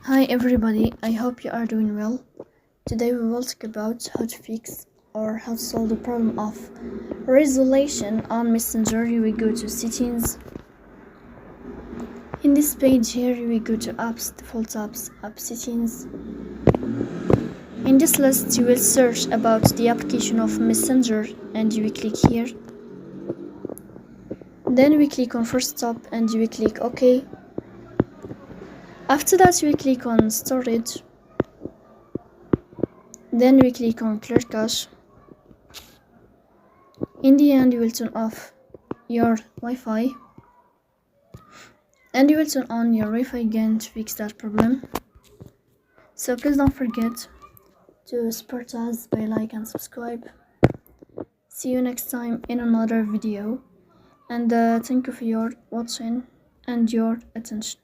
Hi everybody, I hope you are doing well. Today we will talk about how to fix or how to solve the problem of resolution on Messenger. We go to settings. In this page here we go to apps, default apps, app settings. In this list you will search about the application of Messenger and you will click here. Then we click on first stop and you will click OK. After that we click on storage. Then we click on clear cache. In the end, you will turn off your Wi-Fi and you will turn on your Wi-Fi again to fix that problem. So please don't forget to support us by like and subscribe. See you next time in another video, and thank you for your watching and your attention.